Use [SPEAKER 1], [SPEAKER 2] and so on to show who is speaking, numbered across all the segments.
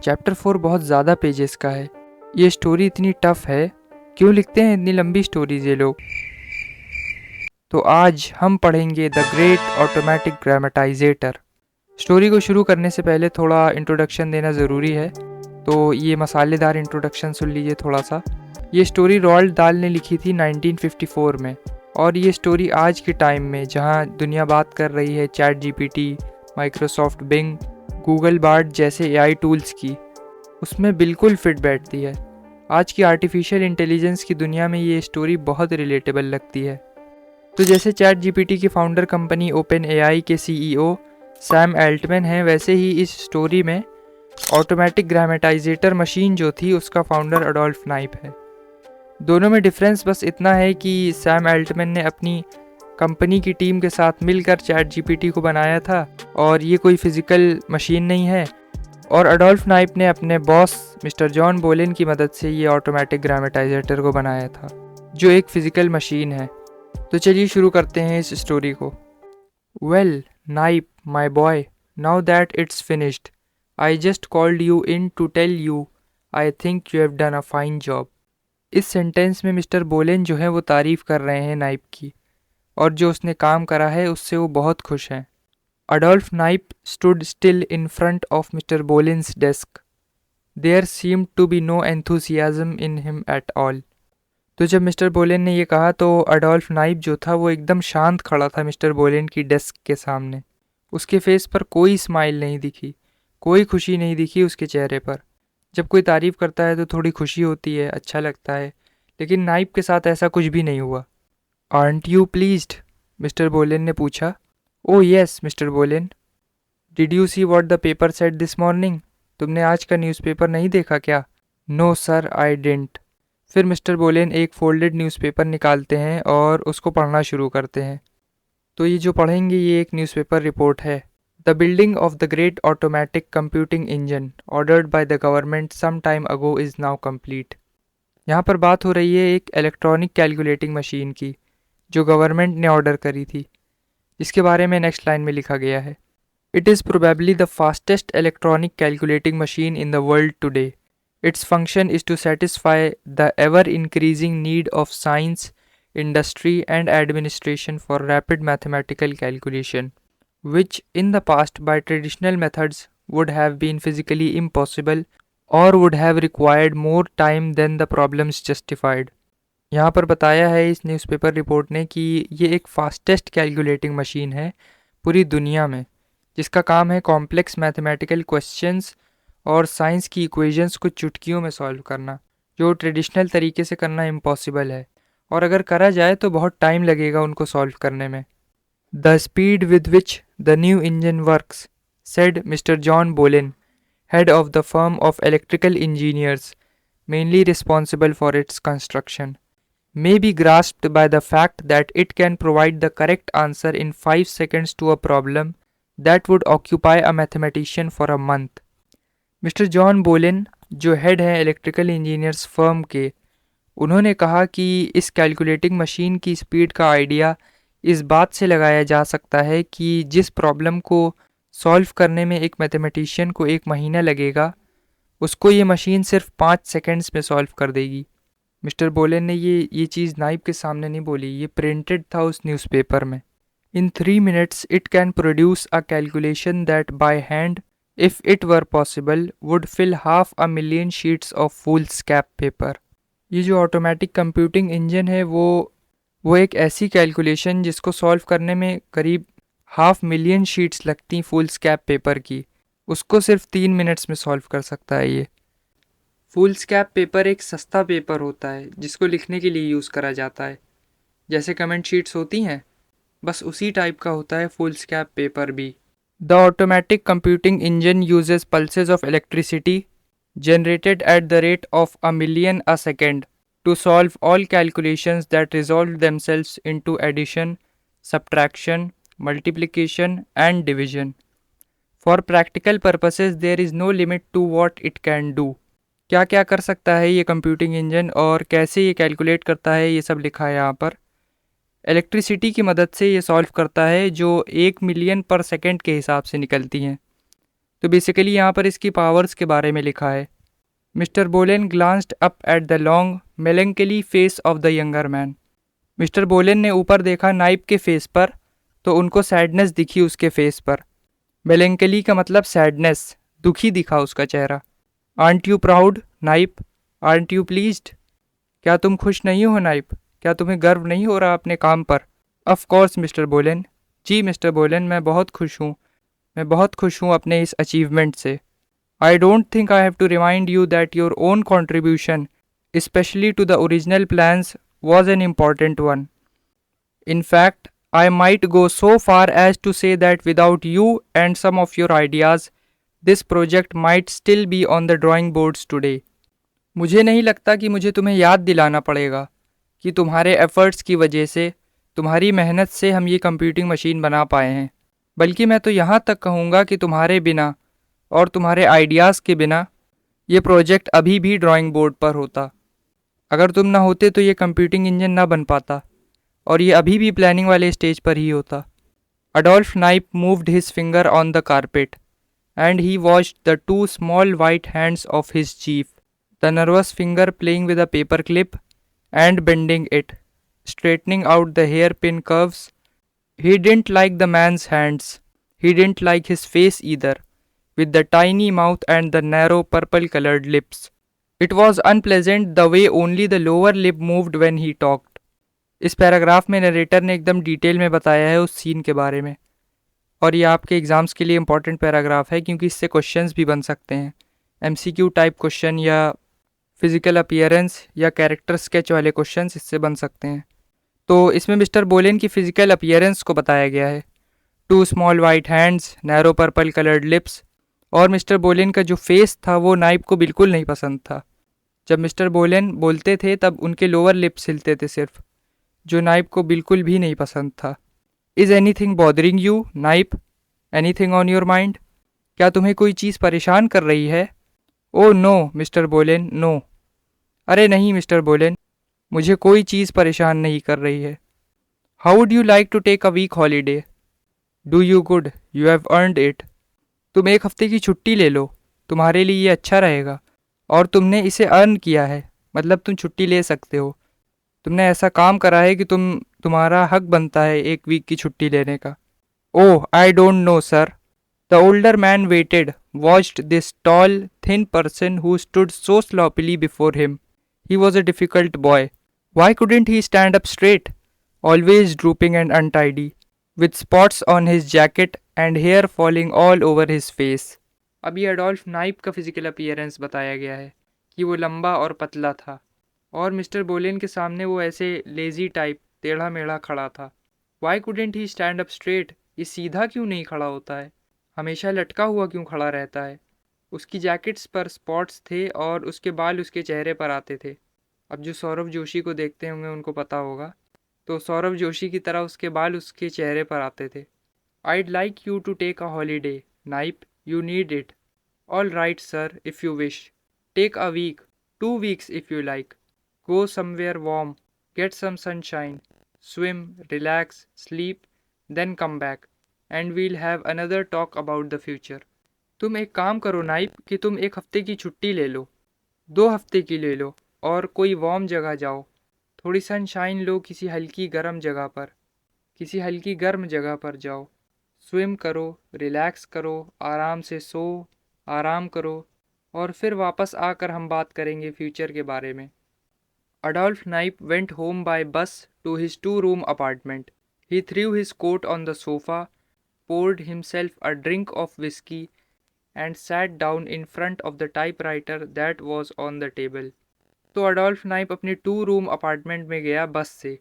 [SPEAKER 1] Chapter 4 बहुत ज़्यादा pages का है। ये स्टोरी इतनी टफ है, क्यों लिखते हैं इतनी लंबी स्टोरीज ये लोग। तो आज हम पढ़ेंगे द ग्रेट ऑटोमेटिक ग्रामेटाइजेटर। स्टोरी को शुरू करने से पहले थोड़ा इंट्रोडक्शन देना ज़रूरी है, तो ये मसालेदार इंट्रोडक्शन सुन लीजिए थोड़ा सा। ये स्टोरी रोल्ड दाल ने लिखी थी 1954 में, और ये स्टोरी आज के टाइम में जहाँ दुनिया बात कर रही है ChatGPT, Microsoft Bing, Google Bard जैसे एआई टूल्स की, उसमें बिल्कुल फिट बैठती है। आज की आर्टिफिशियल इंटेलिजेंस की दुनिया में ये स्टोरी बहुत रिलेटेबल लगती है। तो जैसे चैट जीपीटी की फाउंडर कंपनी ओपन एआई के सीईओ सैम एल्टमैन हैं, वैसे ही इस स्टोरी में ऑटोमेटिक ग्रामेटाइजेटर मशीन जो थी उसका फाउंडर अडोल्फ नाइप है। दोनों में डिफरेंस बस इतना है कि सैम एल्टमैन ने अपनी कंपनी की टीम के साथ मिलकर चैट जीपीटी को बनाया था, और ये कोई फिजिकल मशीन नहीं है। और अडोल्फ नाइप ने अपने बॉस मिस्टर जॉन बोलेन की मदद से ये ऑटोमेटिक ग्रामेटाइजेटर को बनाया था, जो एक फिजिकल मशीन है। तो चलिए शुरू करते हैं इस स्टोरी को। Well Knipe my boy, now that it's finished, I just called you in to tell you I think you have done a fine job. इस सेंटेंस में मिस्टर बोलेन जो है वो तारीफ कर रहे हैं नाइप की, और जो उसने काम करा है उससे वो बहुत खुश हैं। Adolph Knipe stood still in front of Mr Bohlen's desk. There seemed to be no enthusiasm in him at all. तो जब मिस्टर बोलेन ने ये कहा तो अडोल्फ नाइप जो था वो एकदम शांत खड़ा था मिस्टर बोलेन की डेस्क के सामने। उसके फेस पर कोई स्माइल नहीं दिखी, कोई खुशी नहीं दिखी उसके चेहरे पर। जब कोई तारीफ करता है तो थोड़ी खुशी होती है, अच्छा लगता है, लेकिन नाइप के साथ ऐसा कुछ भी नहीं हुआ। आर्नट यू प्लीज्ड? मिस्टर बोलेन ने पूछा। Oh yes mister Bohlen. Did you see what the paper said this morning? तुमने आज का न्यूज़पेपर नहीं देखा क्या? No sir I didn't. फिर मिस्टर बोलेन एक फोल्डेड न्यूज़पेपर निकालते हैं और उसको पढ़ना शुरू करते हैं। तो ये जो पढ़ेंगे ये एक न्यूज़पेपर रिपोर्ट है। The building of the great automatic computing engine ordered by the government some time ago is now complete. यहाँ पर बात हो रही है एक इलेक्ट्रॉनिक कैलकुलेटिंग मशीन की, जो गवर्नमेंट ने ऑर्डर करी थी। इसके बारे में नेक्स्ट लाइन में लिखा गया है, it is probably the fastest electronic calculating machine in the world today. Its function is to satisfy the ever increasing need of science, industry and administration for rapid mathematical calculation, which in the past by traditional methods would have been physically impossible or would have required more time than the problems justified। यहाँ पर बताया है इस newspaper report ने कि ये एक fastest calculating machine है पूरी दुनिया में, जिसका काम है कॉम्प्लेक्स मैथमेटिकल क्वेश्चंस और साइंस की इक्वेशंस को चुटकियों में सॉल्व करना, जो ट्रेडिशनल तरीके से करना इम्पॉसिबल है, और अगर करा जाए तो बहुत टाइम लगेगा उनको सॉल्व करने में। The speed with which the new engine works, said Mr John Bohlen, head of the firm of electrical engineers mainly responsible for its construction, may be grasped by the fact that it can provide the correct answer in 5 seconds to a problem that would occupy a mathematician for a month। Mister John बोलेन जो head हैं electrical engineers firm के, उन्होंने कहा कि इस calculating machine की speed का आइडिया इस बात से लगाया जा सकता है कि जिस प्रॉब्लम को सॉल्व करने में एक मैथमेटिशियन को 1 महीना लगेगा, उसको ये मशीन सिर्फ 5 सेकंड्स में सॉल्व कर देगी। मिस्टर बोलेन ने ये चीज़ नाइप के सामने नहीं बोली, ये प्रिंटेड था उस न्यूज़पेपर में। In 3 minutes it can produce a calculation that by hand, if it were possible, would fill 500,000 sheets of foolscap paper. ये जो ऑटोमेटिक कंप्यूटिंग इंजन है वो एक ऐसी कैलकुलेशन जिसको सॉल्व करने में करीब 500,000 शीट्स लगती फूलस्कैप पेपर की, उसको सिर्फ 3 मिनट्स में सॉल्व कर सकता है ये। फूलस्कैप पेपर एक सस्ता पेपर होता है जिसको लिखने के लिए यूज़ करा जाता है, जैसे कमेंट शीट्स होती हैं, बस उसी टाइप का होता है फूलस्कैप पेपर भी। The automatic computing engine uses pulses of electricity generated at the rate of 1,000,000 a second to solve all calculations that resolve themselves into addition, subtraction, multiplication and division. For practical purposes there is no limit to what it can do। क्या क्या कर सकता है ये computing engine और कैसे ये calculate करता है, ये सब लिखा है यहाँ पर। इलेक्ट्रिसिटी की मदद से ये सॉल्व करता है जो 1 मिलियन पर सेकेंड के हिसाब से निकलती हैं। तो बेसिकली यहाँ पर इसकी पावर्स के बारे में लिखा है। Mr Bohlen glanced up at the long melancholy face of the younger man. Mr Bohlen ने ऊपर देखा नाइप के फेस पर, तो उनको सैडनेस दिखी उसके फेस पर। मेलेंकली का मतलब सैडनेस, दुखी दिखा उसका चेहरा। आंट यू प्राउड नाइप, आंट यू प्लीज्ड, क्या तुम खुश नहीं हो नाइप, क्या तुम्हें गर्व नहीं हो रहा अपने काम पर? ऑफ कोर्स मिस्टर बोलेन, जी मिस्टर बोलेन, मैं बहुत खुश हूँ, मैं बहुत खुश हूँ अपने इस अचीवमेंट से। I don't think I have to remind you that your own contribution specially to the original plans was an important one. In fact, I might go so far as to say that without you and some of your ideas, this project might still be on the drawing boards today. मुझे नहीं लगता कि मुझे तुम्हें याद दिलाना पड़ेगा कि तुम्हारे एफर्ट्स की वजह से, तुम्हारी मेहनत से हम ये कंप्यूटिंग मशीन बना पाए हैं। बल्कि मैं तो यहाँ तक कहूँगा कि तुम्हारे बिना और तुम्हारे आइडियाज़ के बिना ये प्रोजेक्ट अभी भी ड्राइंग बोर्ड पर होता। अगर तुम ना होते तो ये कंप्यूटिंग इंजन ना बन पाता और ये अभी भी प्लानिंग वाले स्टेज पर ही होता। अडोल्फ नाइप moved his finger on the carpet and he watched the two small white hands of his chief, the nervous finger playing with a paper clip and bending it, straightening out the hairpin curves. He didn't like the man's hands. He didn't like his face either, with the tiny mouth and the narrow purple-colored lips. It was unpleasant the way only the lower lip moved when he talked. इस paragraph में narrator ने एकदम detail में बताया है उस scene के बारे में, और ये आपके एग्ज़ाम्स के लिए इम्पॉर्टेंट पैराग्राफ है क्योंकि इससे क्वेश्चंस भी बन सकते हैं। एमसीक्यू टाइप क्वेश्चन या फिजिकल अपीयरेंस या कैरेक्टर स्केच वाले क्वेश्चंस इससे बन सकते हैं। तो इसमें मिस्टर बोलेन की फ़िज़िकल अपीयरेंस को बताया गया है। Two small white hands, narrow purple coloured lips, और मिस्टर बोलेन का जो फेस था वो नाइप को बिल्कुल नहीं पसंद था। जब मिस्टर बोलेन बोलते थे तब उनके लोअर लिप्स हिलते थे सिर्फ, जो नाइप को बिल्कुल भी नहीं पसंद था। Is anything bothering you Knipe, anything on your mind, क्या तुम्हें कोई चीज़ परेशान कर रही है? Oh no Mr Bohlen, no, अरे नहीं मिस्टर बोलेन, मुझे कोई चीज़ परेशान नहीं कर रही है। How would you like to take a week holiday? Do you good, you have earned it. तुम एक हफ्ते की छुट्टी ले लो, तुम्हारे लिए ये अच्छा रहेगा और तुमने इसे अर्न किया है, मतलब तुम छुट्टी ले सकते हो। तुमने ऐसा काम करा है कि तुम्हारा हक बनता है एक वीक की छुट्टी लेने का। Oh I don't know sir. The older man waited, watched this tall thin person who stood so sloppily before him. He was a difficult boy. Why couldn't he stand up straight? Always drooping and untidy, with spots on his jacket and hair falling all over his face. अभी Adolf नाइप का physical appearance बताया गया है कि वो लंबा और पतला था, और मिस्टर बोलेन के सामने वो ऐसे लेजी टाइप टेढ़ा मेढ़ा खड़ा था। Why couldn't he stand up straight? ये सीधा क्यों नहीं खड़ा होता है, हमेशा लटका हुआ क्यों खड़ा रहता है? उसकी जैकेट्स पर स्पॉट्स थे और उसके बाल उसके चेहरे पर आते थे। अब जो सौरभ जोशी को देखते होंगे उनको पता होगा, तो सौरभ जोशी की तरह उसके बाल उसके चेहरे पर आते थे। I'd like you to take a holiday Knipe, you need it. All right sir, if you wish. Take a week, 2 weeks if you like. Go somewhere warm, get some sunshine, swim, relax, sleep, then come back, and we'll have another talk about the future. तुम एक काम करो नाइप कि तुम एक हफ्ते की छुट्टी ले लो, 2 हफ्ते की ले लो, और कोई वार्म जगह जाओ, थोड़ी सनशाइन लो, किसी हल्की गर्म जगह पर जाओ, स्विम करो, रिलैक्स करो, आराम से सो, आराम करो, और फिर वापस आकर हम बात करेंगे फ्यूचर के बारे में। Adolf Knipe went home by bus to his 2-room apartment. He threw his coat on the sofa, poured himself a drink of whiskey, and sat down in front of the typewriter that was on the table. तो Adolf नाइप अपने 2-रूम apartment में गया बस से।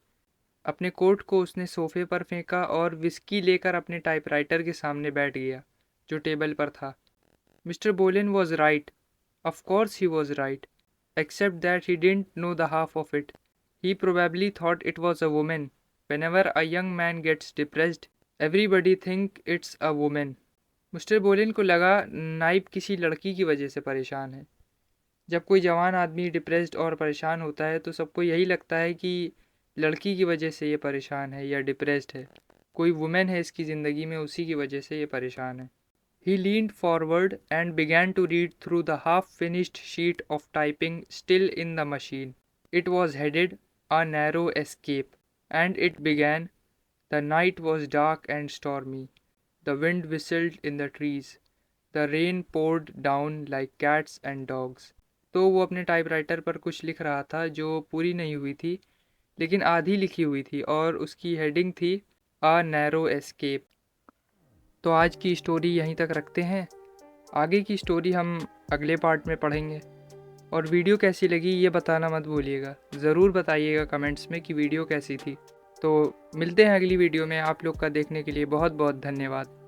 [SPEAKER 1] अपने coat को उसने सोफे पर फेंका और विस्की लेकर अपने टाइपराइटर के सामने बैठ गया जो टेबल पर था। मिस्टर बोलेन was right, of course he was right, except that he didn't know the half of it. He probably thought it was a woman. Whenever a young man gets depressed, everybody think it's a woman. Mister बोलेन को लगा नाइप किसी लड़की की वजह से परेशान है। जब कोई जवान आदमी डिप्रेस्ड और परेशान होता है तो सबको यही लगता है कि लड़की की वजह से ये परेशान है या डिप्रेस्ड है, कोई वुमेन है इसकी ज़िंदगी में, उसी की वजह से ये परेशान है। He leaned forward and began to read through the half-finished sheet of typing still in the machine. It was headed, "A Narrow Escape," and it began, "The night was dark and stormy. The wind whistled in the trees. The rain poured down like cats and dogs." तो वो अपने typewriter पर कुछ लिख रहा था जो पूरी नहीं हुई थी, लेकिन आधी लिखी हुई थी, और उसकी हेडिंग थी "अ नैरो एस्केप"। तो आज की स्टोरी यहीं तक रखते हैं। आगे की स्टोरी हम अगले पार्ट में पढ़ेंगे। और वीडियो कैसी लगी ये बताना मत भूलिएगा, ज़रूर बताइएगा कमेंट्स में कि वीडियो कैसी थी। तो मिलते हैं अगली वीडियो में। आप लोग का देखने के लिए बहुत बहुत धन्यवाद।